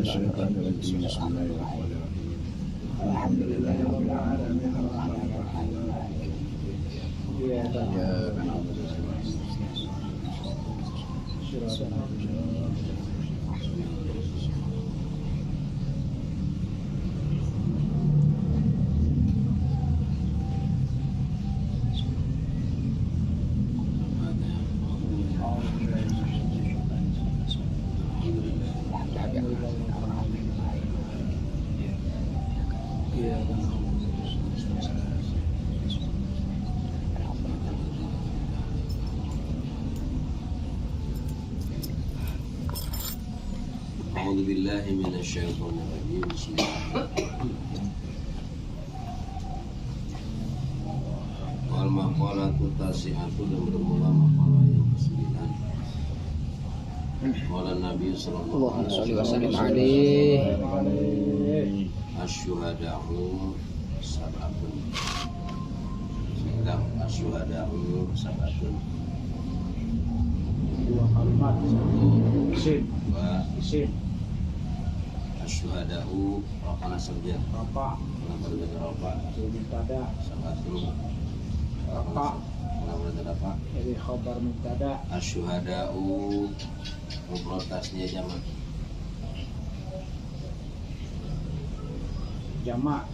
Bismillahirrahmanirrahim. Bismillahirrahmanirrahim. Alhamdulillahirabbil alamin. Arrahmanirrahim. Iyyaka na'budu wa iyyaka nasta'in. أعوذ بالله من الشيطان الرجيم. بسم الله الرحمن الرحيم. Wal maqalatu tasi'atu, dan bermula maqalah yang ke-9. Qala Nabi sallallahu alaihi wasallam asyuhada'u sab'atun. Sedang asyuhada'u sab'atun. Dua kalimat. Isim. Asyuhada'u rafa'na sarja. Rafa. Kenapa dengan rafa? Mubtada. Sab'atun. Rafa. Kenapa dengan rafa? Jadi khabar mubtada. Asyuhada'u mufradnya jamak. Jamak.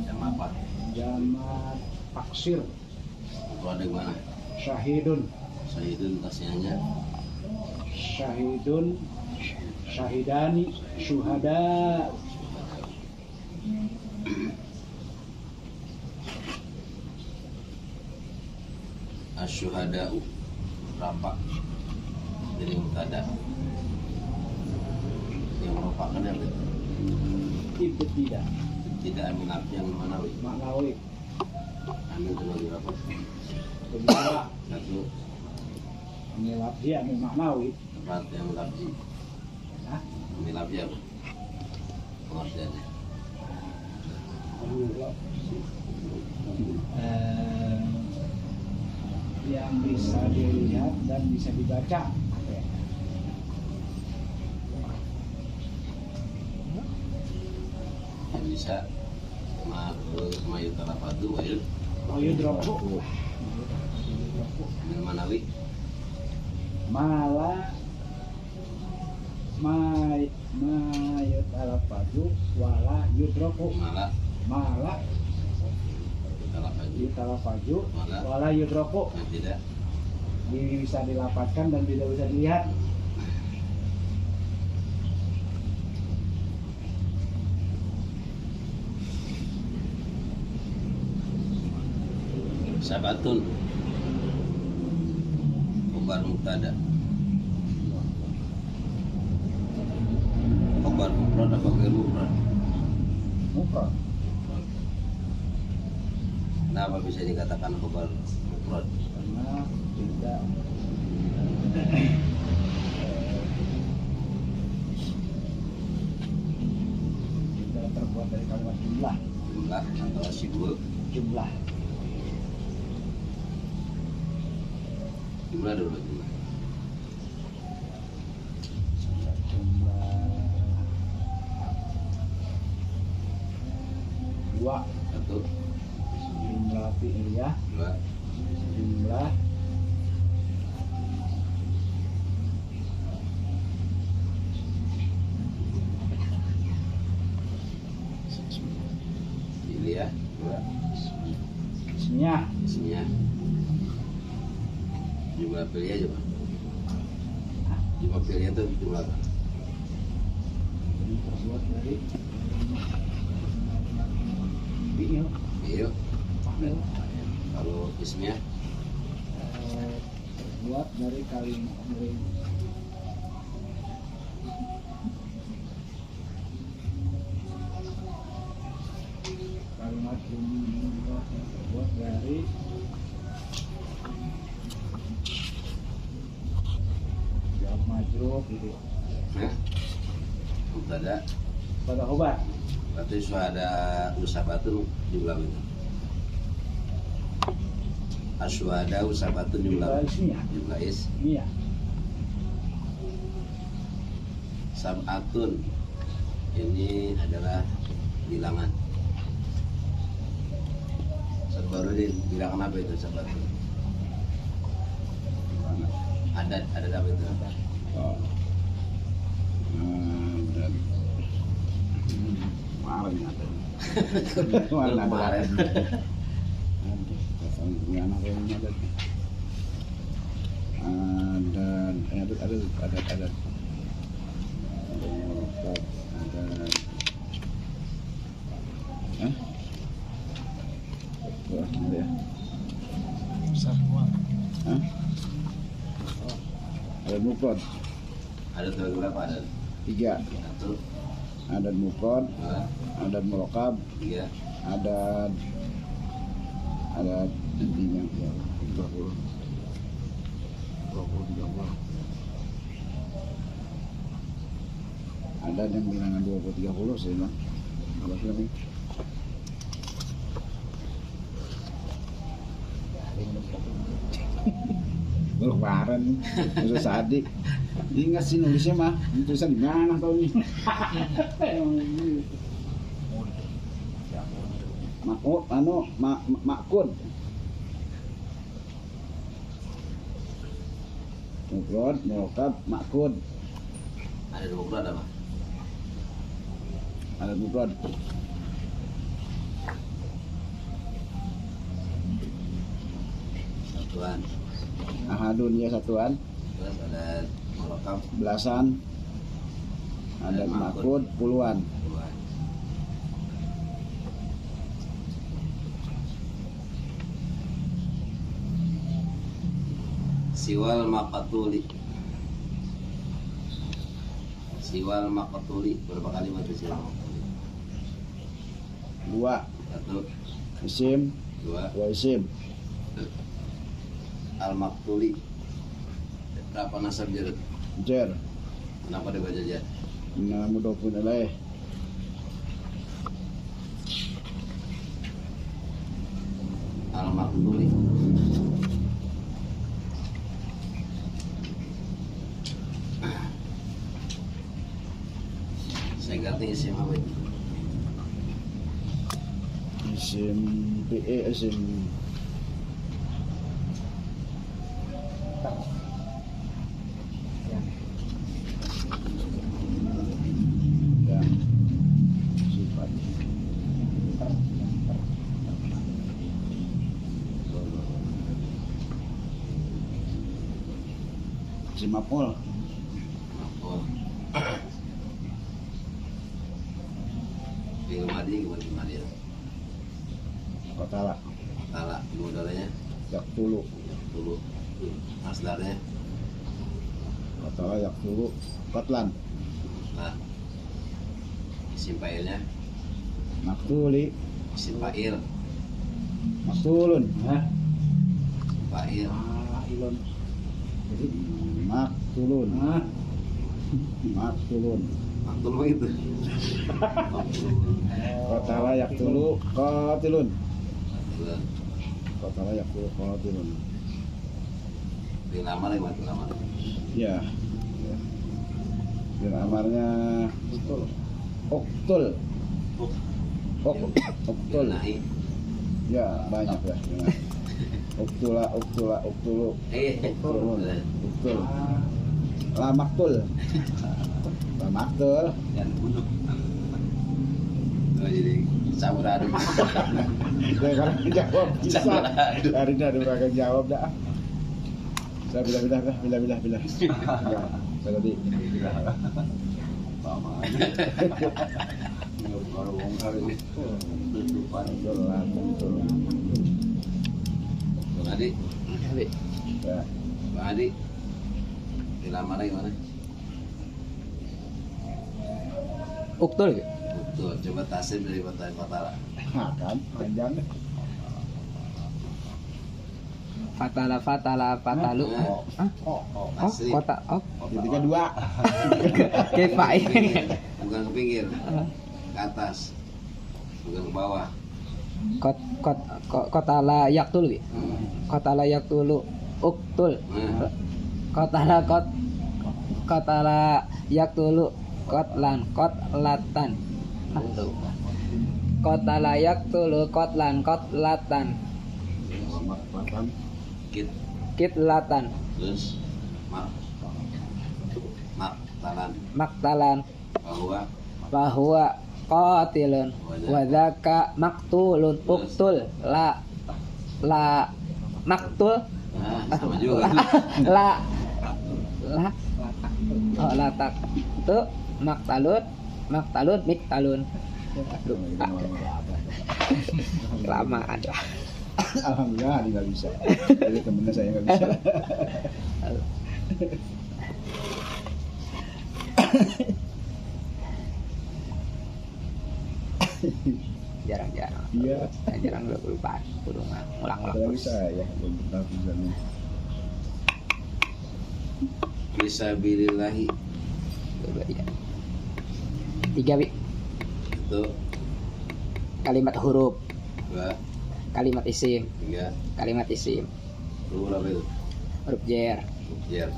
Jamak apa? Jamak taksir. Itu ada mana? Syahidun. Syahidun tasnya. Syahidun. Syahidani. Syuhada. Asyuhada'u rafa dari mubtada. Yang merupakan yang Ibtidah. tidak amin yang mana? Maknawi. Amin itu lagi berapa? Kedua. Satu. Ini lafzi, ini maknawi. Tempat yang lafzi. Hah? Ini lafzi apa? Pengertiannya. Yang bisa dilihat dan bisa dibaca. Yang bisa mayutarafadu wayud Yudroku. min manawi. Mala mayut alafadu wala yudroku. Mala Yutarafadu yutalafaju wala yudroku. yang tidak Bisa dilapatkan dan tidak bisa dilihat. sabatun khabar mubtada. Khabar mufrad apa ghair mufrad? Mufrad. Kenapa bisa dikatakan khabar mufrad? Karena tidak terbuat dari kalimat jumlah. Jumlah antara sibuk. Jumlah. Jumlah dulu jumlah. Dua. Satu, Jumlah fi'liyah. dua, Jumlah pilih ya, dua, ismiyah. isinya. Jumlah pilih aja Pak. Jumlah pilih itu jumlah apa? Ini terbuat dari fi'il. Iya. Fa'il. Kalau ismnya Terbuat dari kalimat dari kalimat jumlah yang terbuat dari jawab majrur gitu. mubtada. Pada obat. Berarti sudah usabatun jumlah itu. Asyuhada usabatun jumlah Jumlah ismiyah. jumlah is. Iya. Sab'atun. Ini adalah bilangan. Sabarudin, bilangan apa itu Sab'atun? Adat apa itu? Oh. Dan kemarin ada. Kemarin ada. Ini anak yang ada. Ada. Ada ya. Hah? Ada mufrad. Ada berapa ada? 3. 1, Ada mufrad, 2, ada murokab, 3. ada intinya 20 30. Ada yang bilangan 20 30 sih bang. Kalau film Lebaran udah sadik. Ingat sih nulisnya mah, tulisan di mana tau nih? Makud. Mufrad, murokab, makud. Ada 20 ada apa? Ada mufrad. Satuan. Ahadun ya satuan. Terus ada murokab Belasan. Ada makud puluhan. 2. Siwal maqatuli. Siwal maqatuli berapa kalimat itu siwal maqatuli? 2 1, isim, 2. 2 isim. Al maktuli berapa nasab jarud? Jer. Kenapa dibaca jar? Nama mudhofun ilaih. Al maktuli. Saya ganti isim apa itu? Isim PE isim ya sifat isim maf'ul. Oh. Fi'il madi gimana fi'il madi? Qatala Kala modalnya yaqtulu. dulu. Masdarnya Qatala yaqtulu qatlan. nah. Isim fa'ilnya Maqtuli isim fa'il. maqtulun. Fa'il. Ilon. Maqtulun. Maqtulun. Maktul mah itu. Qatala yaqtulu qatilun. Betul. Qatala yaqtulu qatilun. Fi'il amar gimana fi'il amar? Ya. Fi'il amarnya uktul. Uktul. Nahi. Ya, banyak ya. Uktula, uktulu. Uktulun. Uktul. La maktul. La maktul. Dan bunuh. Oh, jadi campur aduk. Saya kalau jawab bisa. Campur aduk. Hari ini ada beragam jawab dah. Saya bila. Saya tadi. Betul. Bang Adi, Ya. Bang Adi, fi'il amarnya gimana? Uktul gitu. Betul, coba tasir dari kata-kata. Nah, kan panjang deh. Fatala fatalu. Hah? Oh, Tasrif. kota Ketika 2. kepa ini. Bukan ke pinggir, ke atas, bukan ke bawah. Kota layak tul gitu. Kota layak tulu uktul. Nah, Kota layak tulu Qatlan qatlatan. Aduh. Qatala yaqtulu qatlan qatlatan. Makan. Kit. Kitlatan Terus talan. maktalan Bahwa qatilun wa dzaka maktulun uktul la maktul sama juga. la oh la tak tu maktalun miktalun. Aduh, lama ada. Alhamdulillah dia nggak bisa. Jadi temennya saya nggak bisa. Jarang-jarang. Iya. Jarang lupa. Kudu ngulang-ngulang Apalagi terus. saya belum pernah bisa nih. Fisabilillahi Dua, tiga. Tiga, Bi. itu Kalimat huruf, 2, kalimat isim, 3, kalimat isim, huruf apa itu? huruf jer. Jer.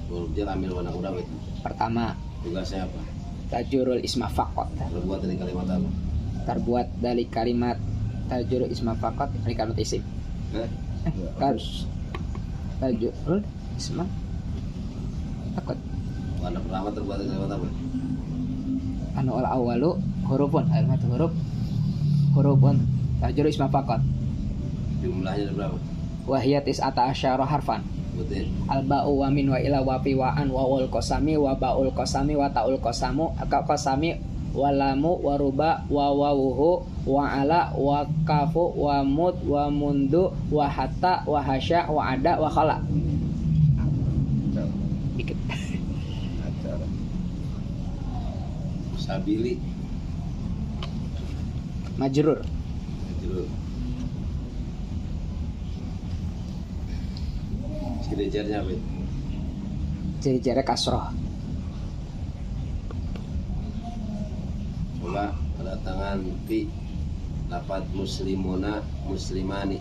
Huruf jer ambil warna berapa itu? Pertama, Tugasnya apa? tajurul isma faqat. Terbuat dari kalimat apa? Terbuat dari kalimat tajurul isma faqat dari kalimat isim. Harus tajurul isma faqat. Warna pertama terbuat dari kalimat apa? Anu al awalu hurufun, kalimat hurufun tajurul isma faqat. Jumlahnya ada berapa? Wahiyat is'ata asyara harfan. Betul. Al ba'u wa min wa ila wa fi wa an wa wal qasami wa ba'ul qasami wa ta'ul qasamu ka qasami wa lamu wa ruba wa wawuhu wa ala wa kafu wa mud wa mundu wa hatta wa hasya wa ada wa khala. Dikit. Acara. Sabili. Majrur. Majrur. Ciri-cirinya apa itu? Ciri-ciri kasroh. Coba kedatangan fi lapat muslimuna muslimani.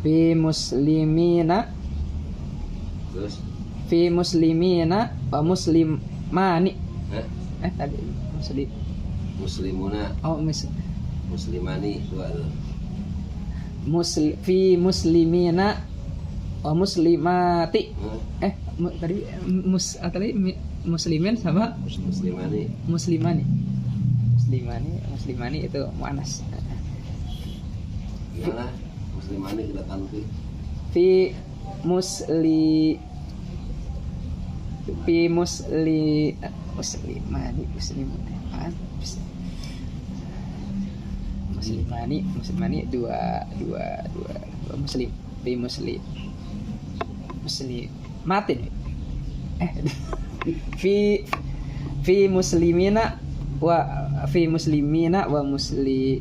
Fi muslimina Terus fi muslimina wa muslimani. Tadi muslim. Muslimuna Oh, muslimani dua tuh. Fi muslimina wa muslimati. Tadi muslimin sama Muslimani. muslimani itu muannas. Gimana? Muslimani kedatangan Fi muslimani muslimani dua muslim muslimatin fi muslimina wa musli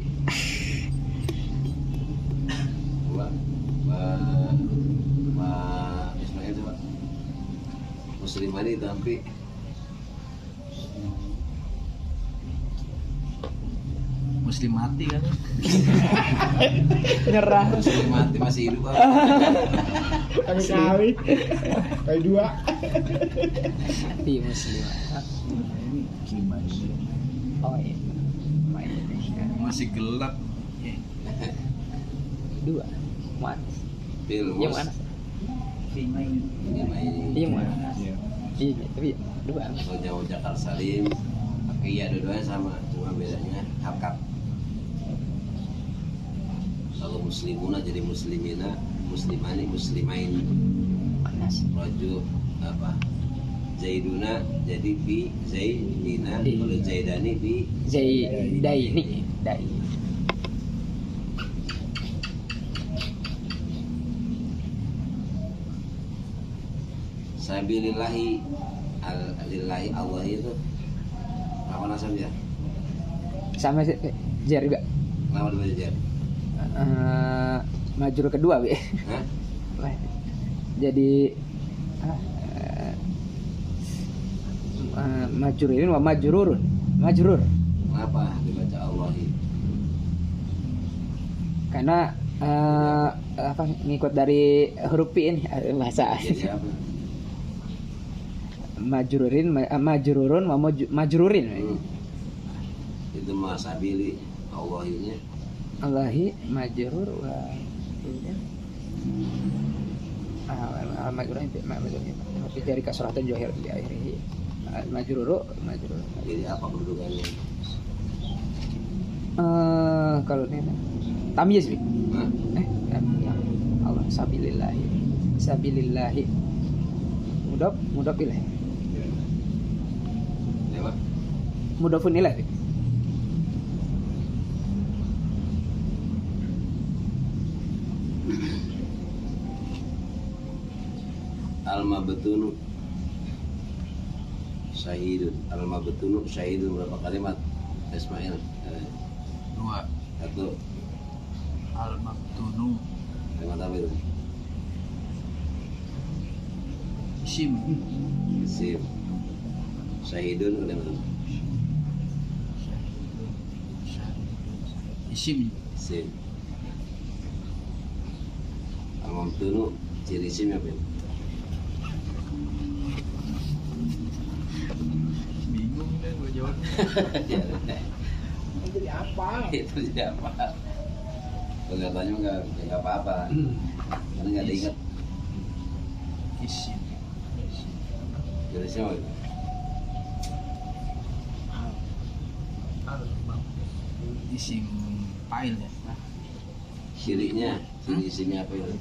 Ismail coba. Muslimani tapi Muslimati kan? nyerah. Muslimati masih hidup apa? Kali kali dua. Fi muslimat. Gimana sih? Oh iya. Main Indonesia. Masih gelap. Dua muannas. Bil Iya muannas. Iya muannas. Iya. Iya, tapi dua. Jauh Jakarta Salim. Iya dua-duanya sama, cuma bedanya harkat. Kalau muslimuna jadi muslimina, muslimani, muslimain. Muannas. Raju apa? Zaiduna jadi bi zaidina, kalau zaidani bi Zaidaini. Dai. sabilillahi lillahi Allah itu apa nasabnya? Sama jar juga. Kenapa dibaca jar? Majrur kedua, Bi. Hah? Jadi majrurin wa majrurun. Majrur. Kenapa dibaca Allah itu? Karena ngikut dari huruf P ini bahasa. Jadi apa? majrurun wa majrurin. Itu mah sabili Allahnya. Allahi majrur wa majrurun fi dari kasratan johir di akhirih. Majruru. Jadi apa kedudukannya? Kalau ini tamyiz bi. Hah? Ya. Allah sabilillahi. Mudhaf ilaih. Apa? Mudhafun ilaih. Al-mabtunu syahidun berapa kalimat? Ismail. 2. Satu. Al-maktunu Kalimat apa itu? isim. Isim. Syahidun kalimat apa? Isim. Isim. Al-mabtunu ciri isimnya apa? Bingung deh gue jawabnya. Jadi apa? Itu jadi apa? Kelihatannya nggak apa-apa. Karena nggak diingat. Isim. Ciri isim apa? Isim file ya. Ciri isimnya apa itu?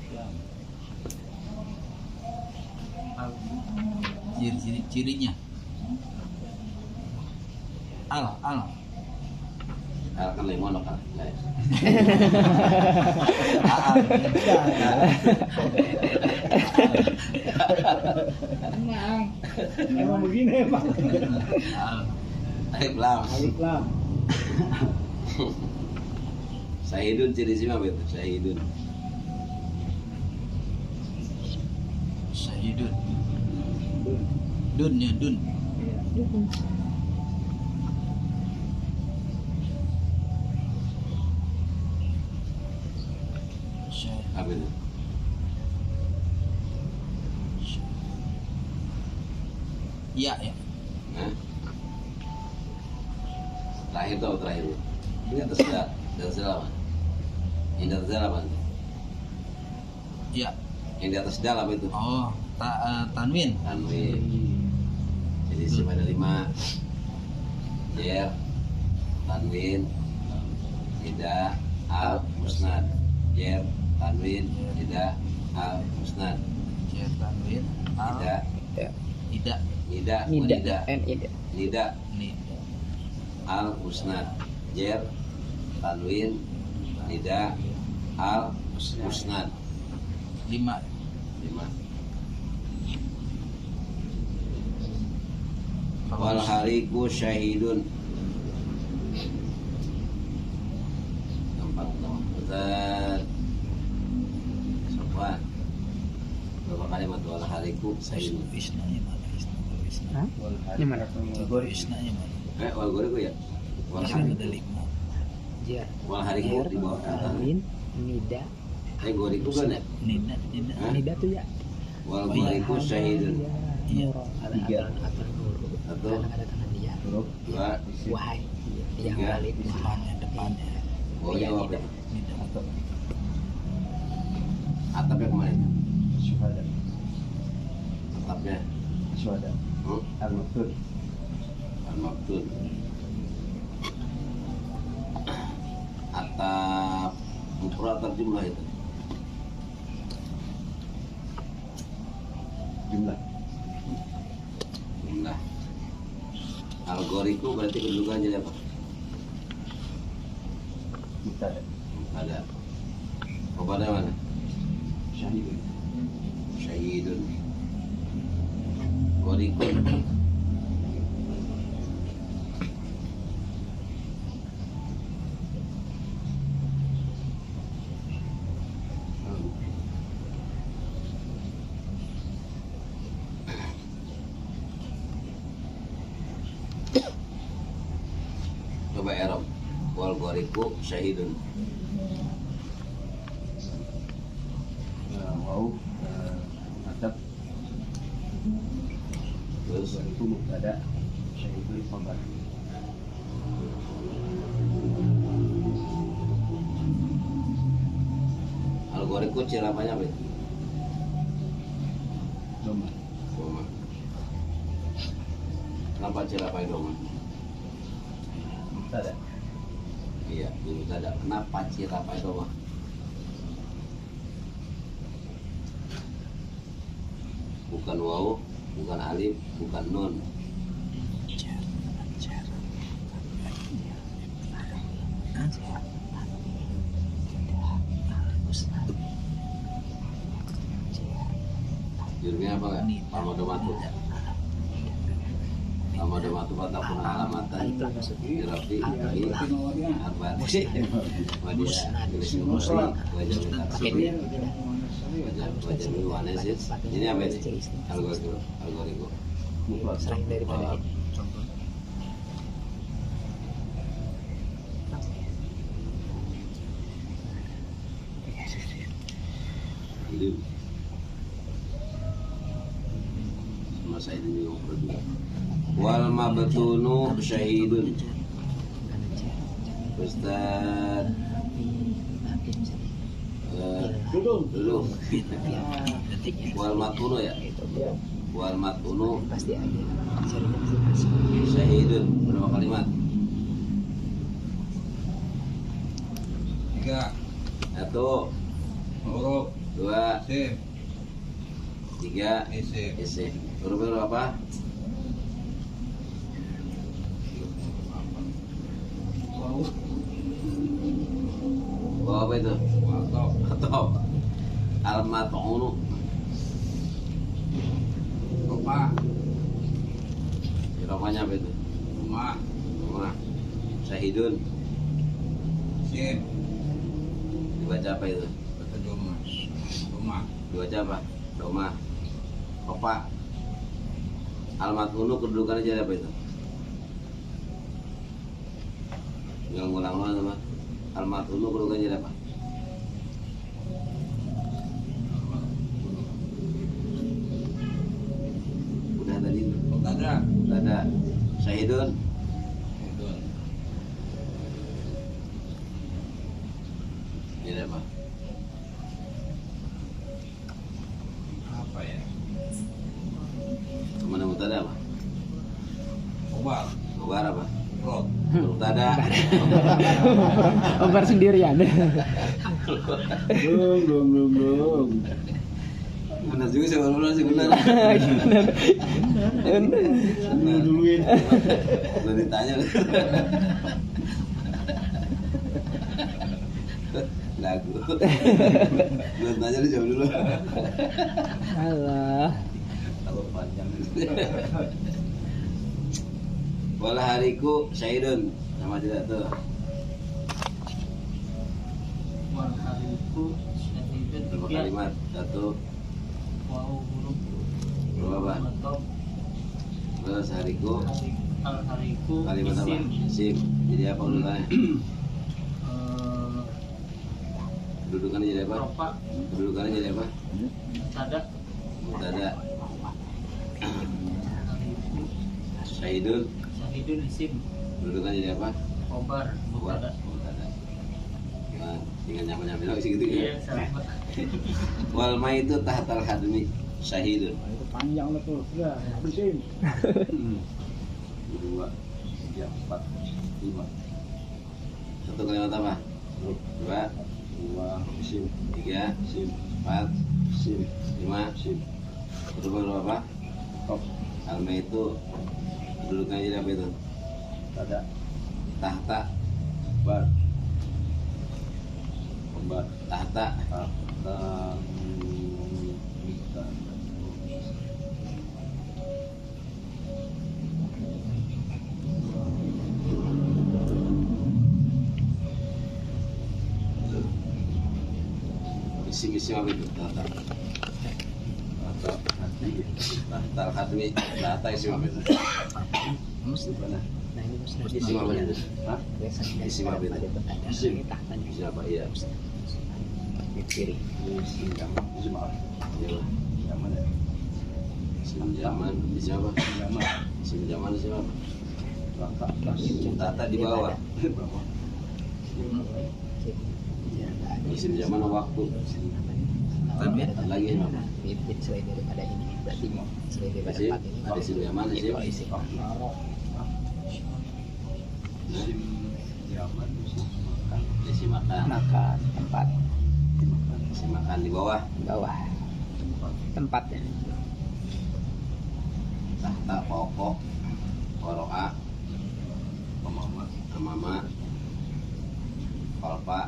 Cirinya. Al. Kan lemon kan? Emang begini emang. Alif lam. Alif lam. Syahidun ciri isimnya apa itu? Syahidun. Syahidun. Dun ya dun. Apa itu? Ya. Hah? Terakhir tuh terakhir. Di atas dal apa? Yang di atas dal apa? Ya. Yang di atas dal apa itu? Oh, tanwin. Tanwin. Jadi isim ada 5. Jer, tanwin, tidak, al, musnad. Jer, tanwin, tidak, al, musnad. Ya, tanwin. Al. Tidak, Tidak. nida, Nida. nida, Nida. al, musnad. Jer, tanwin, nida, al, musnad. 5. 5. Wal hariku syahidun. Gampang tau. Ustaz Sofwan. Berapa kalimat wal hariku syahidun? Isnanya mana? Hah? Ini mana? Kategori isnanya mana? Wal goriku ya. Wal Isna hariku. ada 5. Jar. Wal hariku di bawah kata. Nida. Goriku kan ya. Nida. Hah? Nida tuh ya. Wal goriku syahidun. Iya. Ada atur nuru. Satu, Ada tangan dia. Huruf 2, Wahai. Yang Tiga. balik. Depannya. Wawnya apa? Nida. Atapnya kemana? Syuhada. Atapnya. Syuhada. Al-Maktub. Al-Maktub. Atap mufrad atau jumlah itu? Jumlah. Jumlah. Algoriku berarti kedudukannya jadi apa? Mubtada. Ada. Kepada mana? Syahidun. Syahidun. Gorikun. Coba Arab. Wal goriku syahidun. Wow. Adab. Terus Ada Syahidul Khobar. Algoritma kecil apanya bet? Doma. Doma. Kenapa cilapai doma? Ada. Iya, ini ada. Kenapa cilapai doma? Bukan waw, bukan alif, bukan nun. Judulnya apa kan? Pamodomatu. Pamodomatu patapun alamatan. Dirapi, arbat. Wajah wanesis. Ini apa ini? Algoritma. Selain daripada ini. Hidup. Sama saya ini ngobrol juga. Wal mabtunu syahidun. Ustaz. Dulu. Wal matunu ya. Wal matunu Pasti ada. syahidun. Berapa kalimat? 3 1, huruf 2, sim 3, isi isi. Huruf apa? Wow, apa itu? atau Atau al-mat'unu. rupa Irofanya apa itu? rumah Rumah. Syahidun. sim Dibaca apa itu? kata rumah Dibaca apa? Doma. Opa. Al-mat'unu kedudukannya jadi apa itu? Nggak ngulang-ngulang sama. Al-mat'unu kedudukannya jadi apa? Udah tadi itu. ada Udah ada. Syahidun. itu Jadi apa? apa ya Kemana mutada apa? obat Kobar apa? rot Mutada. Obar sendirian. Dong. Benar juga sih, benar sih benar. Duluin. Udah ditanya. Lagu. Belum tanya lu jawab dulu. Alah. Kalau panjang. Wala hariku syahidun. Sama tidak tuh? wal hariku syahidun Berapa kalimat? 1, waw huruf berapa? atau Terus hariku al hariku kalimat apa? isim Isim. Jadi apa kedudukannya? Kedudukannya jadi apa? ropa Kedudukannya jadi apa? tada Mutada. hariku Syahidun. syahidun isim Kedudukannya jadi apa? kobar Mutada. mutada Mutada. Nah, tinggal nyampe-nyampe lagi gitu ya. iya sama Wal maitu tahtal hadmi syahidun. Itu panjang lah tuh. Udah, habisin. 2, 3, 4, 5. Satu kalimat apa? 2, 2 sim 3, sim 4, sim 5. sim. Kedudukan apa? Top. Alma itu kedudukannya jadi apa itu? Ada. Tahta. Bar. Bar. Tahta. Bisa. Isim-isim apa itu? Tahta. Tahta al-hadmi. Tahta isim apa itu? Mana? Nah ini Ustaz. Isim apa itu? Hah? Biasanya Isim apa itu? Isim. Tahtanya. Isim apa? Iya. Di kiri. Sim zaman. Sim apa? Iya. Zaman ya. Isim zaman. Isim apa? Zaman. di sini apa? Tata di bawah. Isim zaman waktu. Tapi lagi apa? Selain daripada ini berarti selain daripada Isim, 4 ini ada isim zaman, isim. isim. Isim makan. Makan tempat Isim makan di bawah. bawah tempatnya. Tahta pokok. Koroa. Amama. Kolpa.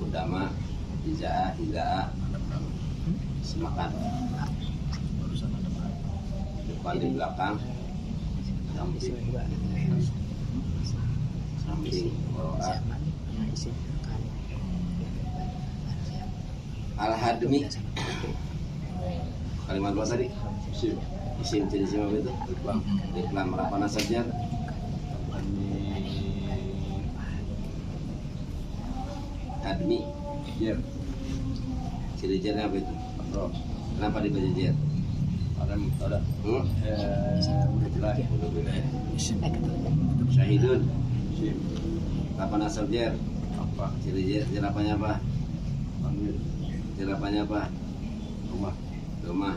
Udama. Hijaa. Higaa. Semakan. Depan di belakang. Samping. Samping. Koroa. Isim makan. Al-Hadmi. Kalimat apa tadi? Isim jenis apa itu? Iklam apa nasabnya? Hadmi. Ciri jernya apa itu? Kenapa dibaca jer? Ada. Syahidun. Apa nasab jer? Ciri jer apanya apa? Jer apanya apa? Rumah.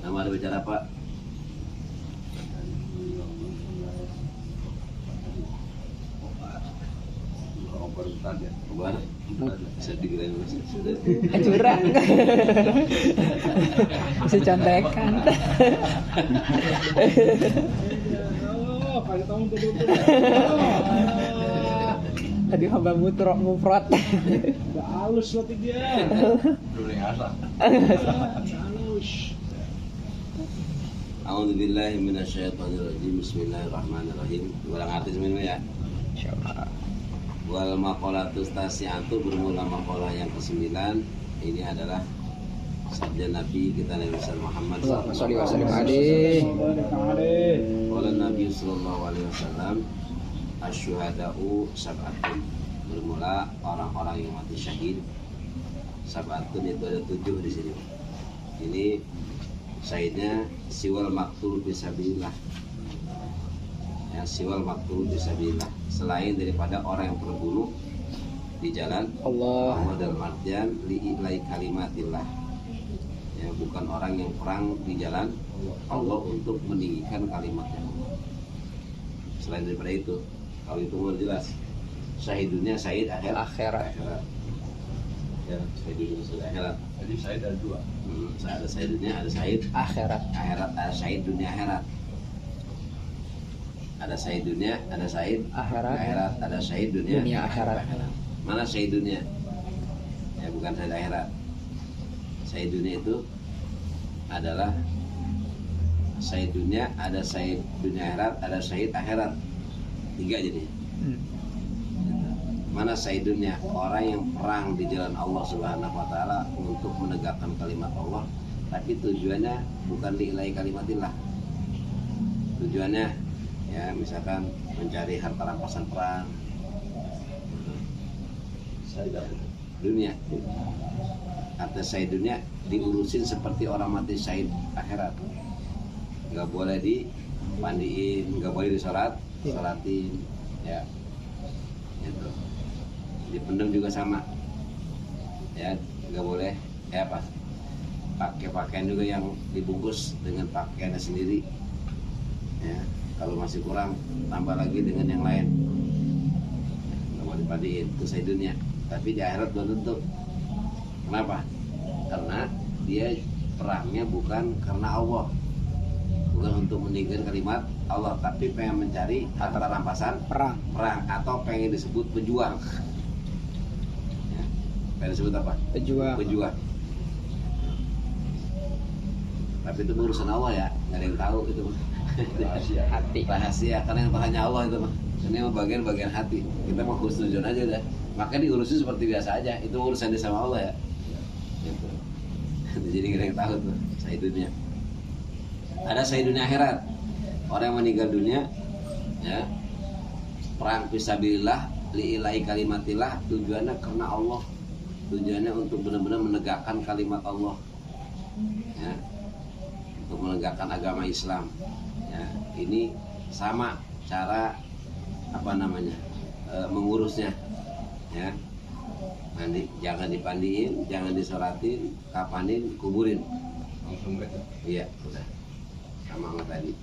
Nama ada bicara apa? Obat. Bisa dikirain sudah. Curang. Si contekan. Tadi hamba mufrad. Udah halus berarti dia. Halus. A'udzubillahi minasyaitonirrajim. Bismillahirrahmanirrahim. Ulang arti semuanya ya. Insyaallah. Wal maqalatus tasi'atu bermula maqalah yang ke-9. Ini adalah sabda Nabi kita Nabi Muhammad Shallallahu alaihi wasallam. Qala Nabi sallallahu alaihi wasallam asyhada'u sab'atun. Bermula orang-orang yang mati syahid. Sab'atun itu ada 7 di sini. Ini syahidnya siwal maktul fisabilillah. Ya, siwal maktul fisabilillah. Selain daripada orang yang terbunuh di jalan Allah. Allah dalam artian li'ilai kalimatillah. Ya, bukan orang yang perang di jalan Allah untuk meninggikan kalimatnya. Selain daripada itu, kalau itu mau jelas. Syahidunnya syahid akhirat. Ya, syahidunnya syahid akhirat. Jadi saya ada 2. Ada syahidunnya, ada syahid Akhirat. ada syahid dunia akhirat. Ada syahid dunia, ada syahid Akhirat. ada syahid dunia Akhirat. Mana syahid dunia? Ya, bukan syahid akhirat. Syahid dunia itu adalah syahid dunia, ada syahid dunia akhirat, ada syahid akhirat. 3 jadi. Mana syahid dunia? Orang yang perang di jalan Allah Subhanahu wa taala untuk menegakkan kalimat Allah, tapi tujuannya bukan lillahi kalimatillah. Tujuannya ya misalkan mencari harta rampasan perang, dunia. Harta syahid dunia diurusin seperti orang mati syahid akhirat. Nggak boleh dimandiin, nggak boleh disolatin, ya. Gitu. Dipendam juga sama, ya nggak boleh. Ya pas pakai pakaian juga yang dibungkus dengan pakaiannya sendiri, ya. Kalau masih kurang tambah lagi dengan yang lain. Nggak mau dipadein, itu syahid dunia. Tapi di akhirat belum tentu. Kenapa? Karena dia perangnya bukan karena Allah, bukan untuk meninggikan kalimat Allah, tapi pengen mencari harta rampasan Perang. atau pengen disebut pejuang. Ya, pengen disebut apa? Pejuang. Tapi itu urusan Allah ya, nggak ada yang tahu itu. Rahasia, karena yang hanya Allah itu mah. Ini mah bagian hati. Kita mau husnuzon aja udah. Maka diurusin seperti biasa aja. Itu urusan dia sama Allah ya. Gitu. Jadi nggak ada yang tahu tuh syahid dunia. Ada syahid dunia akhirat. Orang yang meninggal dunia, ya, perang fisabilillah, li'ilahi kalimatillah, tujuannya karena Allah. Tujuannya untuk benar-benar menegakkan kalimat Allah. Ya. Untuk menegakkan agama Islam. Ya. ini sama cara apa namanya mengurusnya ya. Nanti jangan dipandiin, jangan disoratin, kapanin, kuburin. Langsung gitu. Iya, udah sama tadi.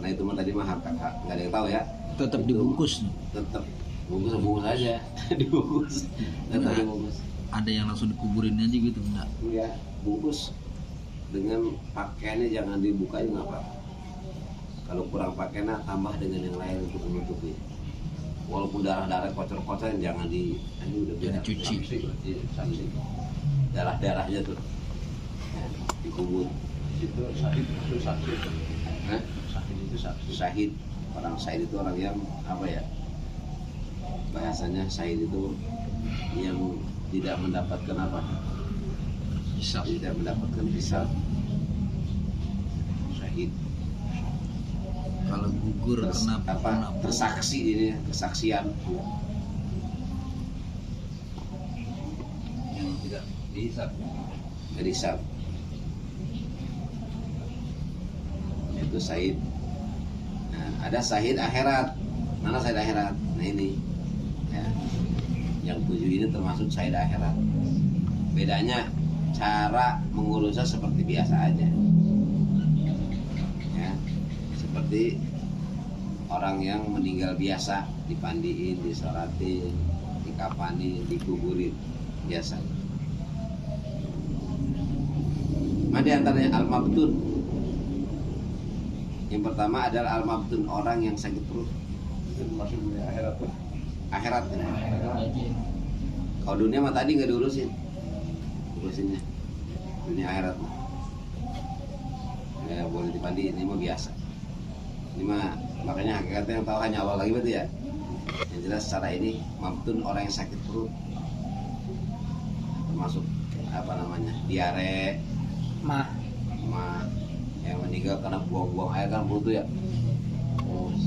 Nah itu mah tadi mah nggak ada yang tahu ya. Tetap Itu dibungkus. Tetap bungkus aja, dibungkus. Tetap Nah. dibungkus. Ada yang langsung dikuburin aja gitu enggak? Iya, bungkus dengan pakaiannya jangan dibukain nggak apa. Kalau kurang pakaiannya tambah dengan yang lain untuk menutupi. Walaupun darah-darah kocor-kocor jangan ini udah Jangan beda. cuci. Iya, sanksi. Darah-darahnya tuh ya, dikubur. Itu sakit itu sakit. Hah? Sakit itu sakit. Syahid, orang syahid itu orang yang apa ya, bahasanya syahid itu yang tidak mendapatkan apa, Hisab. tidak mendapatkan hisab. Syahid Kalau gugur kena tersaksi ini, kesaksian Yang tidak dihisap. hisab itu syahid. Nah, ada syahid akhirat. Mana syahid akhirat? Nah ini ya. Yang 7 ini termasuk syahid akhirat. Bedanya cara mengurusnya seperti biasa aja ya, seperti orang yang meninggal biasa, dipandiin, disolatin, dikapanin, dikuburin biasa. Mana antaranya al-mabtun. Yang pertama adalah al-mabtun, orang yang sakit perut. Itu masuk dunia akhirat tuh. Akhirat ya. Kalau dunia mah tadi nggak diurusin, urusinnya dunia akhirat mah ya boleh dipandiin, ini mah biasa. Ini mah makanya hakikatnya yang tahu hanya awal lagi berarti ya. Yang jelas secara ini mabtun orang yang sakit perut, termasuk apa namanya diare, Mah. mah yang meninggal karena buang-buang air kan perut tuh ya. Terus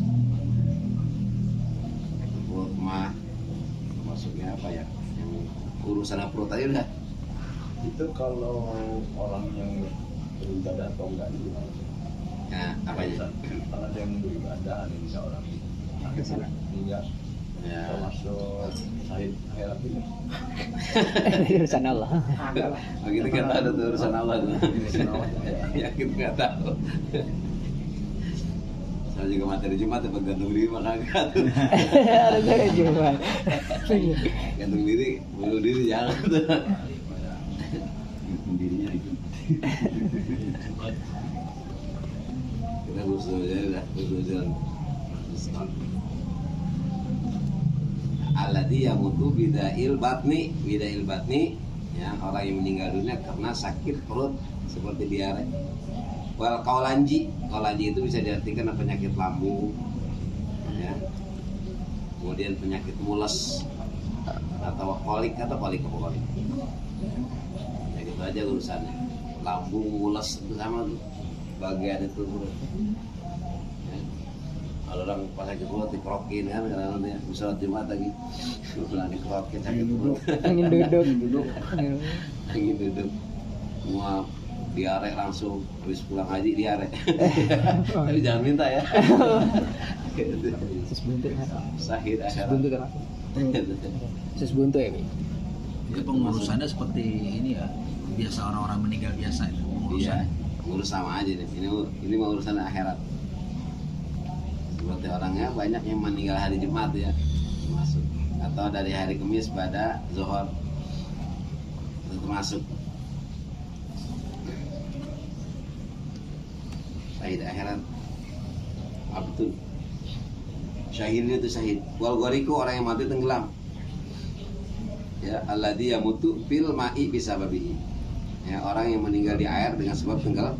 perut mah maksudnya apa ya, yang urusan perut tadi udah. Itu kalau orang yang beribadah atau enggak itu gimana? Nah apanya Kalau ada yang beribadah, ada bisa orang sakit enggak ya. termasuk syahid akhirat itu. Urusan Allah. Begitu kan ada tuh urusan Allah tuh. Urusan Allah. Ya kita nggak tahu. Saya juga materi Jumat ya, gantung diri mah kagak tuh. Ada saya juga. Gantung diri, bunuh diri jangan tuh. Gantung dirinya itu. Kita khusus aja dah, khusus jalan. Alladzi yamutu bidail batni, ya orang yang meninggal dunia karena sakit perut seperti diare. Wal kaulanji itu bisa diartikan penyakit lambung, ya. Kemudian penyakit mules atau kolik ya gitu aja urusannya. Lambung, mules itu sama tuh, bagian itu perut. Ya. Kalau orang pas sakit perut dikerokin kan kadang-kadang ya, sholat Jumat lagi pulang dikerokin sakit perut. Angin duduk. Angin duduk. Semua diare langsung, habis pulang haji diare. Tapi jangan minta ya. Sus buntu kan. Sahid Sus akhirat. buntu kan. Sus buntu ya, Bi. Itu pengurusannya seperti ini ya, biasa orang-orang meninggal biasa itu. Iya, Pengurusannya. ngurus sama aja deh. Ini mah urusan akhirat. Seperti orangnya banyak yang meninggal hari Jumat ya, termasuk. Atau dari hari Kamis pada Zuhur, itu termasuk. Syahid akhirat. Abdul. Syahid itu syahid. Wal ghariqu orang yang mati tenggelam. Ya, alladzi yamutu fil ma'i bisababihi. Ya, orang yang meninggal di air dengan sebab tenggelam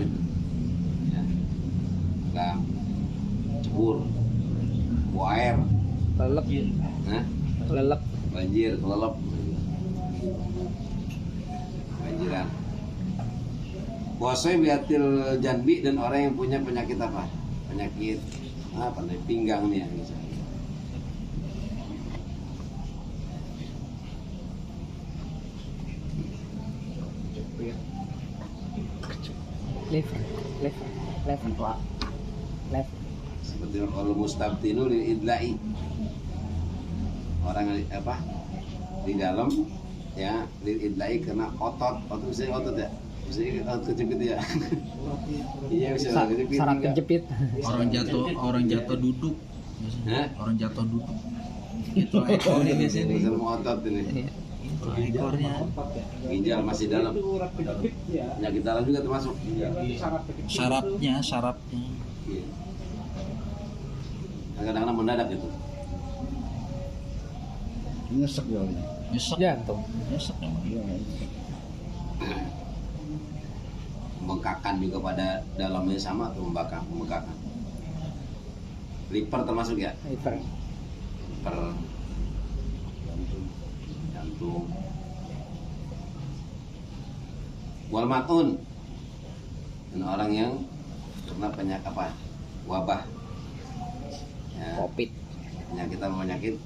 itu. Ya. Tenggelam. Cebur. Buah air. Lelep, Nah, lelep. banjir, kelelep. Banjiran. Puasa biatil janbi dan orang yang punya penyakit apa? Penyakit apa nih? Pinggang nih ya misalnya. Liver. Left. Seperti kalau mustabtinu lil idla'i, orang apa di dalam ya lil idla'i karena otot bisa otot ya, bisa otot kejepit ya. Iya bisa kejepit. Syarat kejepit. Orang jatuh duduk. Hah? Orang jatuh duduk. Itu ekornya biasanya nih. Bisa otot ini. Iya. Itu ekornya. Ginjal masih dalam. Penyakit dalam juga termasuk. Sarapnya. Iya. Kadang-kadang mendadak itu. Nyesek ya. Nyesek. Jantung. Nyesek emang. Iya. Pembengkakan juga pada dalamnya sama atau pembengkakan. Liver termasuk ya? Liver. Liver, jantung. Wal matun, dan orang yang kena penyakit apa? Wabah. Ya, Covid. penyakit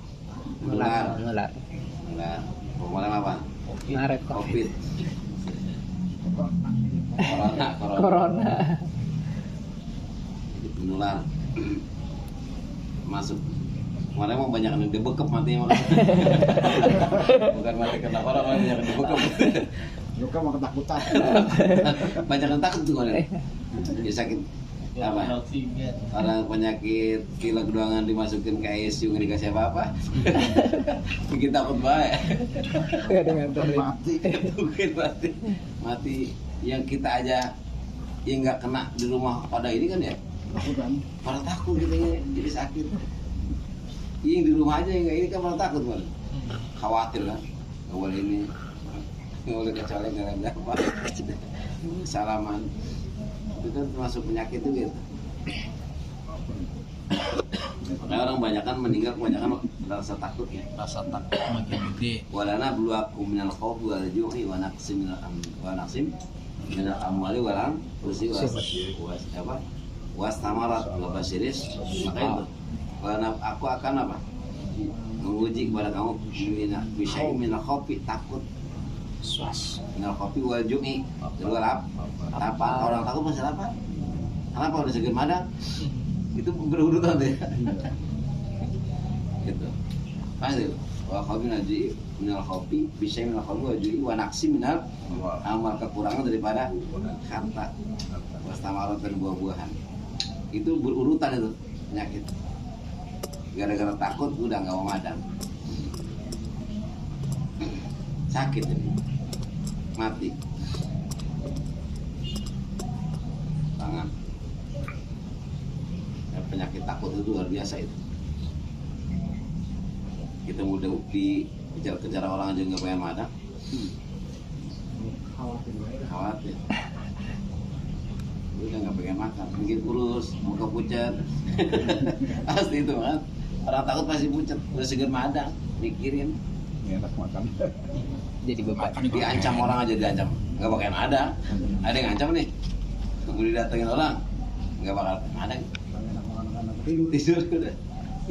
menular. Menular. Pemalan apa? Ngaret. Covid. Corona. Menular. Masuk. Kemarin mau banyak yang dibekep matinya. Bukan mati kena orang, banyak yang dibekep. Luka mah ketakutan. Banyak yang takut tuh kemarin. Ya sakit apa? Oksigen. Orang penyakit pilek doangan dimasukin ke ICU nggak dikasih apa-apa. Bikin takut banget. Ya dengan Mati. Mungkin mati yang kita aja yang nggak kena di rumah pada ini kan ya. Takutan. Malah takut gitu ya, jadi sakit. Yang di rumah aja yang nggak ini kan malah takut malah. Khawatir kan, nggak boleh ini, nggak boleh kecuali nggak ada apa. Salaman, itu kan termasuk penyakit itu gitu. Makanya orang banyak kan meninggal kebanyakan rasa takut ya. Rasa takut makin gede. Walana bluakum minal khawfi wal ju'i wa naqsim minal amwali wal anfusi was apa? Was tamarat wa basiris. Maka itu karena aku akan apa? Menguji kepada kamu bisa minal khawfi, takut minal khawfi wal ju'i. Wal apa? Orang takut masalah apa? Kenapa udah seger madang? Itu berurutan deh. Gitu. Pasti. Wa khawfi minal khawfi bisa minal khawfi wal ju'i wa naqsim minal amal, kekurangan daripada harta. Was tamarat dan buah-buahan. Itu berurutan itu penyakit. Gara-gara takut udah nggak mau madang, sakit ini, mati, tangan. Ya, penyakit takut itu luar biasa itu. Kita mudah dikejar-kejar orang aja nggak pengen madang, khawatir. Udah nggak pengen makan, mungkin kurus, muka pucat. Pasti itu kan. Orang takut pasti pucat, udah seger madang, mikirin. Enak makan. Jadi beban. Diancam orang aja diancam, nggak bakal ada. Ada yang ngancam nih, tunggu didatengin orang, nggak bakal ada. Enak makan anak Tidur udah,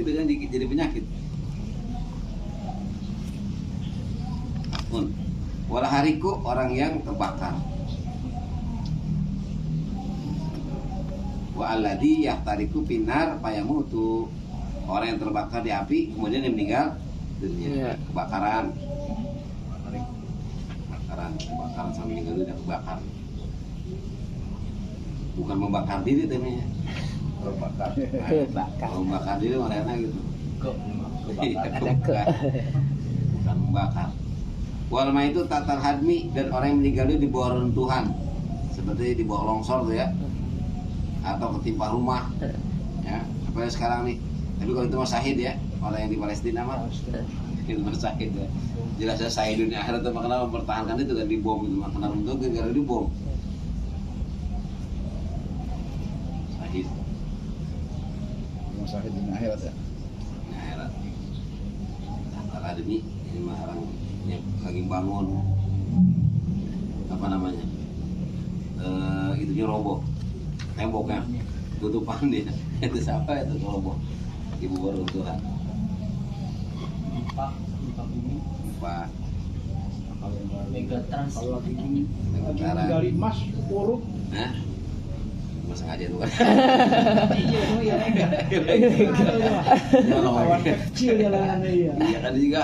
itu kan jadi penyakit. Walah hariku orang yang terbakar. Wa alladhi yahtariku pinar payamutu, orang yang terbakar di api kemudian dia meninggal dunia. Kebakaran sampai meninggal dunia, kebakar. Bukan membakar diri temanya. Terbakar. Kalau membakar diri mana enak gitu. Ada ke. Bukan membakar. Walma itu tatal hadmi, dan orang yang meninggal itu di bawah runtuhan, seperti di bawah longsor tuh ya, atau ketimpa rumah ya, apa sekarang nih. Tapi kalau itu mah syahid ya, orang yang di Palestina mah itu mah syahid ya. Jelasnya syahid dunia akhirat itu makna mempertahankan itu kan, dibom itu makna runtuh gara-gara dibom. Syahid Rumah sakit di akhirat ya. dunia akhirat. Antara demi ini mah orang yang lagi bangun apa namanya, itunya roboh, temboknya tutupan dia. Itu siapa itu roboh, ibu baru Tuhan Gempa bumi. Pak Megatrans. Kalau lagi negara gali emas urut nah cuma sengaja tuh. Iya, oh iya, kawan kecil jalanannya iya. Iya kan juga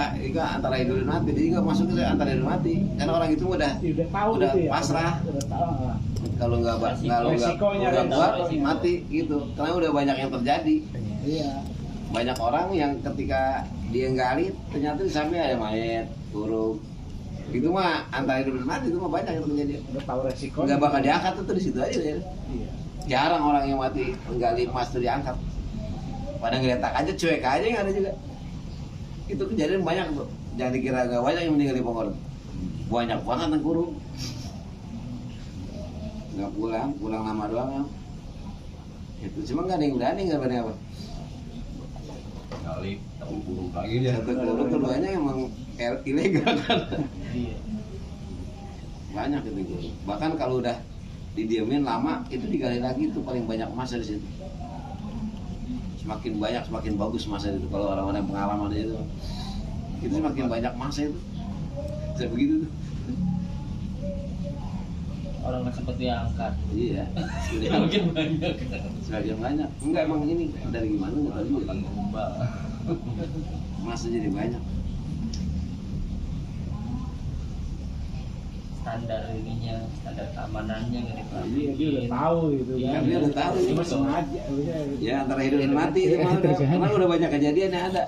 antara hidup dan mati, dia juga masuk ke antara hidup dan mati. Karena orang itu udah Tahu gitu ya. pasrah. Udah tahu. Kalau nggak Resikonya, buat resikonya. mati gitu. Karena udah banyak yang terjadi. Iya. Banyak orang yang ketika dia gali ternyata di samping ada mayat, burung. Itu mah antara hidup dan mati itu mah banyak yang terjadi. Udah tahu resikonya. Nggak bakal diangkat tuh di situ aja ya. Iya. Jarang orang yang mati menggali emas itu diangkat. Pada ngeletak aja, cuek aja yang ada juga. Itu kejadian banyak tuh. Jangan dikira nggak banyak yang meninggal di Ponggor. Banyak banget yang kurung. Nggak pulang lama doang ya. Itu cuma nggak ada yang berani, nggak berani apa. Kali tahu burung lagi dia. Satu kurung keduanya emang ilegal kan. Iya. Banyak itu kurung. Bahkan kalau udah didiemin lama itu digali lagi itu paling banyak emas di situ. Semakin banyak semakin bagus emasnya itu kalau orang-orang yang pengalaman itu semakin banyak emasnya itu. Saya begitu tuh. Orang nggak sempat diangkat. Iya. Mungkin banyak. Sebagian banyak. Enggak emang ini dari gimana enggak tahu juga. Mbak. Emasnya jadi banyak. Standar ininya, standar keamanannya nggak diperhatiin. Iya, dia udah tahu gitu kan. Iya, dia udah tahu. Cuma sengaja udah. Ya antara hidup dan mati itu mah udah, karena udah banyak kejadian yang ada.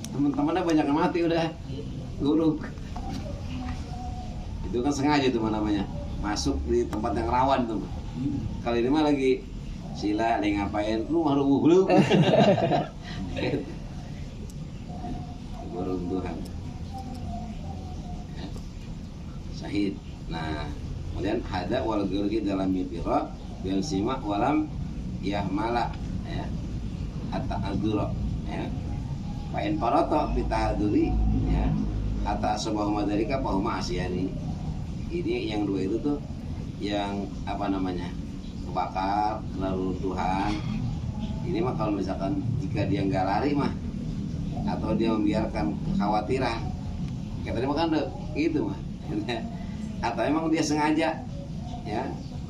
Teman-temannya banyak yang mati udah. Guru. Itu kan sengaja tuh namanya. Masuk di tempat yang rawan tuh. Kali ini mah lagi sila lagi ngapain? Lu mau rubuh lu. Beruntuhan. Syahid. Nah, kemudian hada wal gurgi dalam mipiro bil simak walam yahmala ya. Hatta aduro ya. Pain paroto pitahaduri ya. Hatta asbahu madarika pahuma asyani. Ini yang dua itu tuh yang apa namanya? Kebakar, reruntuhan. Ini mah kalau misalkan jika dia nggak lari mah atau dia membiarkan kekhawatiran. Kayak tadi mah kan gitu mah. Atau emang dia sengaja ya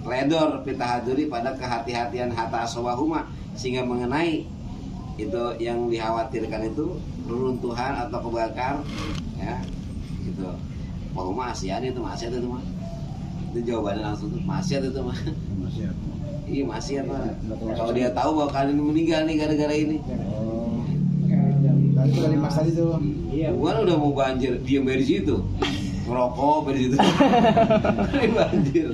ledor pitahaduri pada kehati-hatian hatta aswahuma sehingga mengenai itu yang dikhawatirkan itu runtuhan atau kebakar ya gitu. Wahuma asian itu maksiat itu mah. Itu jawabannya langsung tuh maksiat itu mah. Maksiat. Iya maksiat mah. Kalau dia tahu bahwa kalian meninggal nih gara-gara ini. Oh. Tadi itu kali mas tadi tuh. Iya. Gua udah mau banjir, diam dari situ. Ngerokok dari situ. Banjir.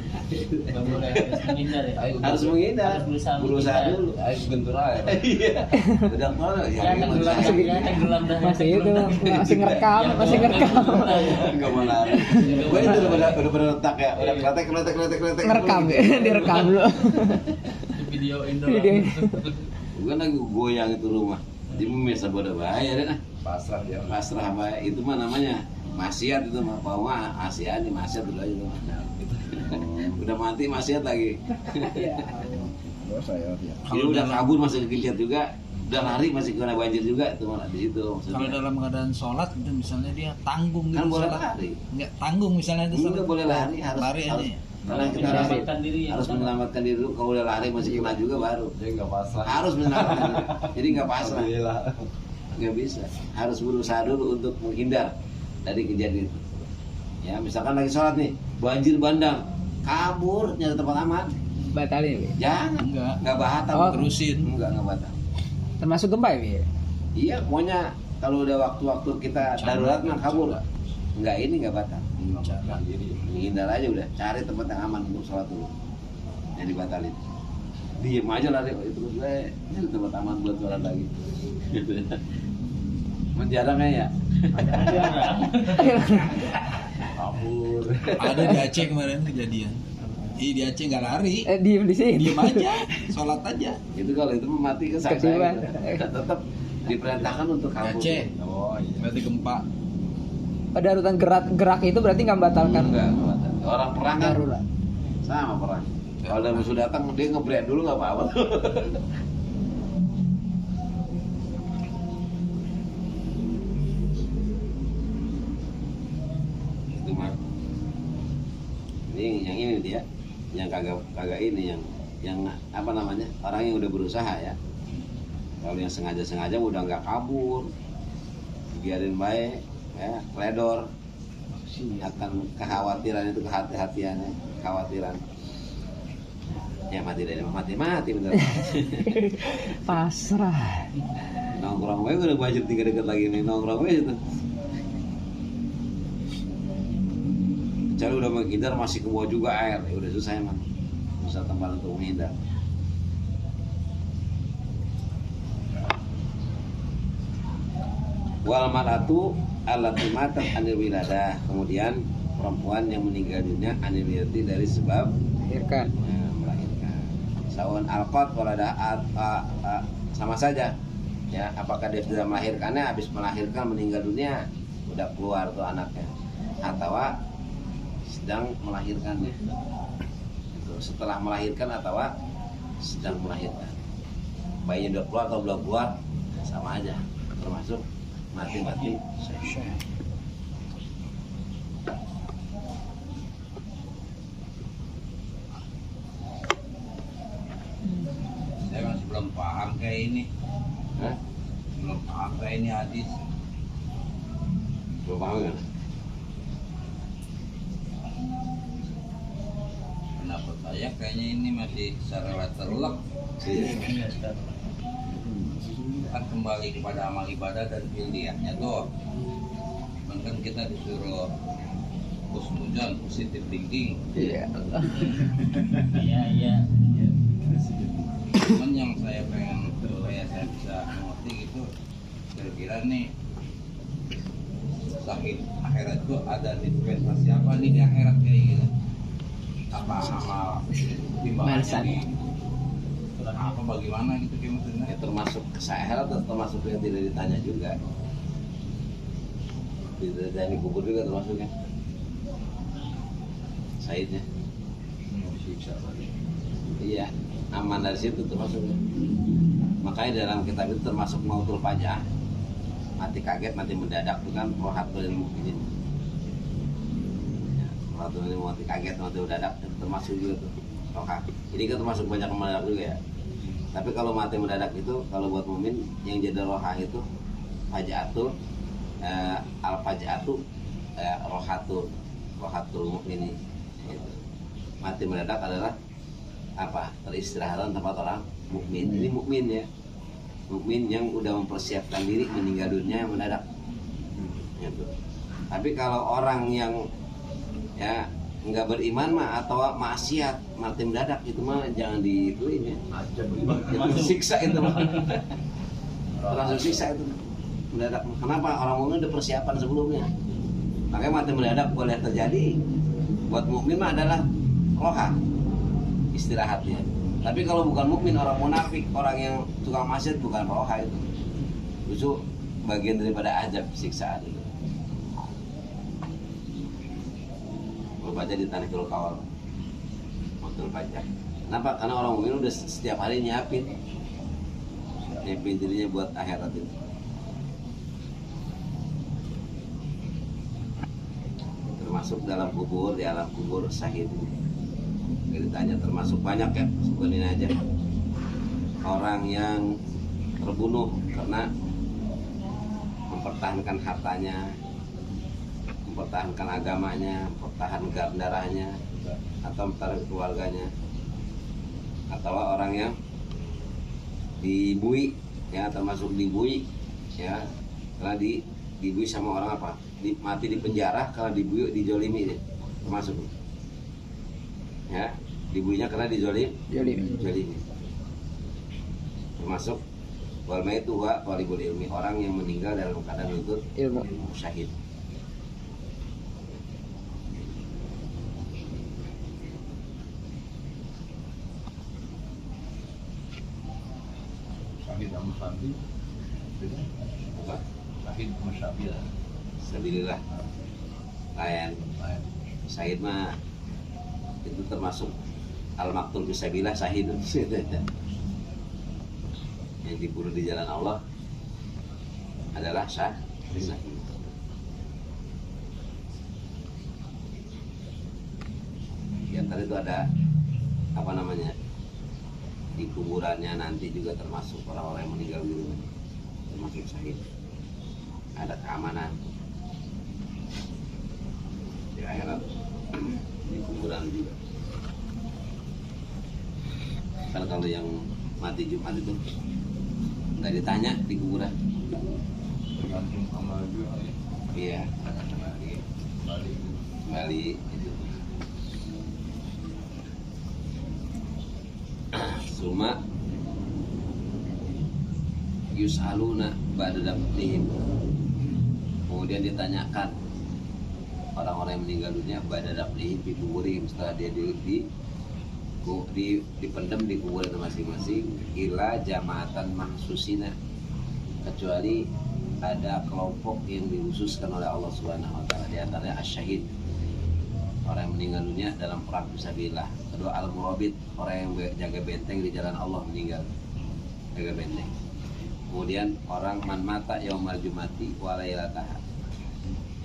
Nggak boleh, harus menghindar ya. Harus menghindar. Harus berusaha Berusaha dulu. Ayo bentur aja. Iya. Udah mana ya? Ya tenggelam dah. Masih itu masih ngerekam. Enggak mau lari. Gua itu udah pada letak ya. Udah kletek. Ngerekam ya, direkam dulu. Videoin doang. Videoin. Gua lagi goyang itu rumah. Jadi memisah bodoh bahaya deh. Pasrah dia. Pasrah apa itu mah namanya maksiat itu mah bahwa asian di maksiat dulu aja mah. Udah mati maksiat lagi. Dosa ya dia. Kalau udah kabur masih kekincir juga, udah lari masih kena banjir juga itu malah di situ Kalau maksudnya. dalam keadaan sholat gitu misalnya dia tanggung gitu Kan boleh sholat. lari. Enggak tanggung misalnya itu Enggak boleh lari harus lari aja. harus- Ya? karena kita harus Menyelamatkan diri ya. menyelamatkan diri dulu. Kalau udah lari masih kena juga baru Dia nggak pasrah. harus menyelamatkan diri. Jadi nggak pasrah, Alhamdulillah. nggak bisa. Harus berusaha dulu untuk menghindar dari kejadian itu. Ya misalkan lagi sholat nih, banjir bandang, kabur nyari tempat aman. Batalin Bi. Jangan, Enggak. nggak batal. Oh. Terusin. Nggak batal. Termasuk gempa ya Bi? Iya, pokoknya kalau udah waktu-waktu kita darurat mah kabur. Nggak ini nggak batal. Menyelamatkan diri. Menghindar aja udah, cari tempat yang aman untuk sholat dulu. Yang dibatalin. Diem aja lari itu terus ini tempat aman buat sholat lagi. Menjarangnya ya. Kabur. Ada di Aceh kemarin kejadian. Di Aceh nggak lari, Diem di sini. diem aja, sholat aja. Itu kalau itu mati ke saksa. Ketiban. Tetap diperintahkan untuk Di kabur. Aceh, Oh iya. berarti gempa. Pada urutan gerak itu berarti nggak membatalkan. Enggak batal. Orang perang kan Darurat. sama perang. Kalau ada musuh datang dia nge-brand dulu nggak apa-apa. Itu mah. Ini yang ini dia, yang kagak ini yang yang apa namanya, orang yang udah berusaha ya. Kalau yang sengaja udah nggak kabur, biarin baik ya, ledor, akan kekhawatiran itu, kehati-hatiannya, kekhawatiran ya mati bener. Pasrah. Nongkrong gue udah wajib tinggal deket lagi nih, nongkrong gue itu. Kecuali udah menghindar masih ke bawah juga air, ya udah susah emang, susah tempat untuk menghindar. Wal mar'atu allati matat anil wiladah, kemudian perempuan yang meninggal dunia anil wiladati dari sebab Melahirkan. melahirkan. Sawan alqat waladah sama saja ya, apakah dia sudah melahirkannya, habis melahirkan meninggal dunia udah keluar tuh anaknya, atau sedang melahirkannya itu, setelah melahirkan atau sedang melahirkan, bayinya udah keluar atau belum keluar sama aja, termasuk mati Saya masih belum paham kayak ini. Hah? Belum paham kayak ini hadis. Belum paham kan? Pendapat saya kayaknya ini masih secara terlek. Iya, Ustaz. Kan kembali kepada amal ibadah dan pilihannya tuh. Kan kita disuruh husnuzon, positive thinking. Iya. Iya. Cuman yang saya pengen supaya saya bisa mengerti gitu, kira-kira nih sahid akhirat itu ada dispensasi apa nih di akhirat kayak gitu? Apa amal timbangannya Balasan. nih? Apa bagaimana gitu kayak maksudnya? Ya termasuk kesahihan atau termasuk yang tidak ditanya juga, tidak ditanya kubur juga termasuknya Saidnya. Iya, aman dari situ termasuknya. Makanya dalam kitab itu termasuk mautul faja'ah, mati kaget, mati mendadak itu kan rohatul lil mukminin. Ya, rohatul lil mati kaget, mati mendadak itu termasuk juga tuh roha. Ini kan termasuk banyak mendadak juga ya. Tapi kalau mati mendadak itu, kalau buat mukmin yang jadi roha itu faja'atul al faja'atu rohatul mukminin. Gitu. Mati mendadak adalah apa? Peristirahatan tempat orang mukmin. Ini mukmin ya, mukmin yang udah mempersiapkan diri meninggal dunia mendadak. Gitu. Tapi kalau orang yang ya nggak beriman mah atau maksiat mati mendadak itu mah jangan diituin ya. Itu siksa itu mah. Termasuk siksa itu mendadak. Kenapa? Orang mukmin udah persiapan sebelumnya. Makanya mati mendadak boleh terjadi. Buat mukmin mah adalah roha, istirahatnya. Tapi kalau bukan mukmin, orang munafik, orang yang tukang maksiat, bukan roha itu. Itu bagian daripada azab siksaan itu. Gue baca di Tanihul Kawal, Matul baca. Kenapa? Karena orang mukmin udah setiap hari nyiapin dirinya buat akhirat itu. Termasuk dalam kubur, di alam kubur syahid. Ditanya termasuk banyak ya, sebutin aja orang yang terbunuh karena mempertahankan hartanya, mempertahankan agamanya, mempertahankan darahnya, atau mempertahankan keluarganya, atau orang yang dibui ya, termasuk dibui ya, karena dibui sama orang apa, mati di penjara karena dibui, dijolimi, termasuk ya, dibuinya karena dijolimi, termasuk walma itu wa talibul ilmi, orang yang meninggal dalam keadaan menuntut Ilmu. syahid. Sahid sama Sabi. Apa? Sahid sama Sabi lah. Sabilillah. Lain. Syahid mah itu termasuk al-maktul fisabilillah syahid. Yang dibunuh di jalan Allah adalah syahid. Di antara itu ada apa namanya? di kuburannya nanti juga termasuk orang-orang yang meninggal dunia, termasuk syahid. Ada keamanan di akhirat, di kuburan juga. Kan kalau yang mati Jumat itu nggak ditanya di kuburan. Tergantung amal juga ya. Iya, kembali itu. Suma yus'aluna ba'da dafnihim. Kemudian ditanyakan orang-orang yang meninggal dunia ba'da dafnihim fi kuburihim, setelah dia dipendam di kuburan masing-masing, ila jamaatan mahsusina, kecuali ada kelompok yang dikhususkan oleh Allah Subhanahu wa taala, di antaranya asyhid, orang yang meninggal dunia dalam perang fisabilillah. Kedua al-murabit, orang yang jaga benteng di jalan Allah meninggal, jaga benteng. Kemudian orang man mata yaumal jumati wa lailataha,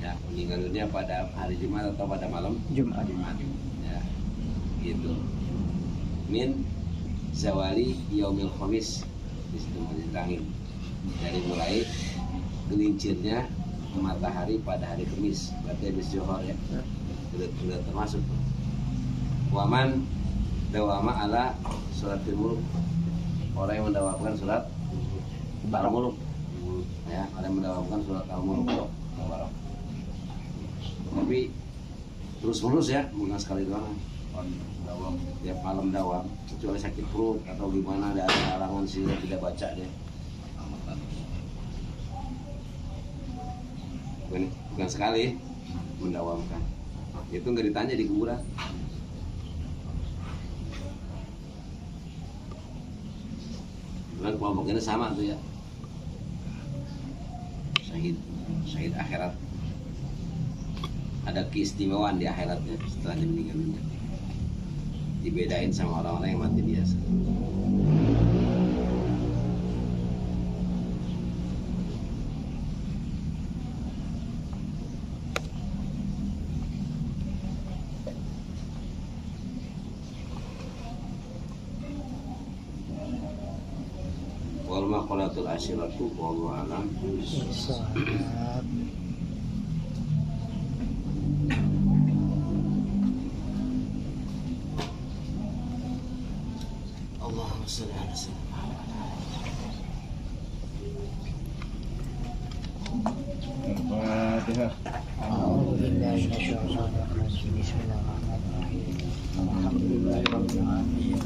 ya, meninggal dunia pada hari Jumat atau pada malam Jumat. Ya, gitu. Min zawali yaumil khamis, di situ diterangin dari mulai gelincirnya matahari pada hari Kamis, berarti habis Johor ya, sudah termasuk. Waman dawama ala suratil muluk, orang yang mendawamkan surat al-muluk, ya, orang yang mendawamkan surat al-muluk. Tapi terus-menerus ya, bukan sekali doang. Dawam, tiap malam dawam, kecuali sakit perut atau gimana, ada halangan sehingga tidak baca dia. Bukan sekali mendawamkan, itu nggak ditanya di kuburan. Bukan kelompok ini sama tuh ya, syahid akhirat, ada keistimewaan di akhiratnya setelah dia meninggal dunia, dibedain sama orang-orang yang mati biasa. Wal maqalatul asyiratu wallahu alam. Allahumma shalli ala sayyidina Al-Fatihah. A'udzu billahi minasyaitonir rajim. Bismillahirrahmanirrahim. Alhamdulillahirabbil alamin.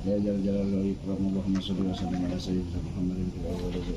Ya jalal jalal wa ikram, Allahumma shalli wa sallim ala sayyidina Muhammadin wa ala alihi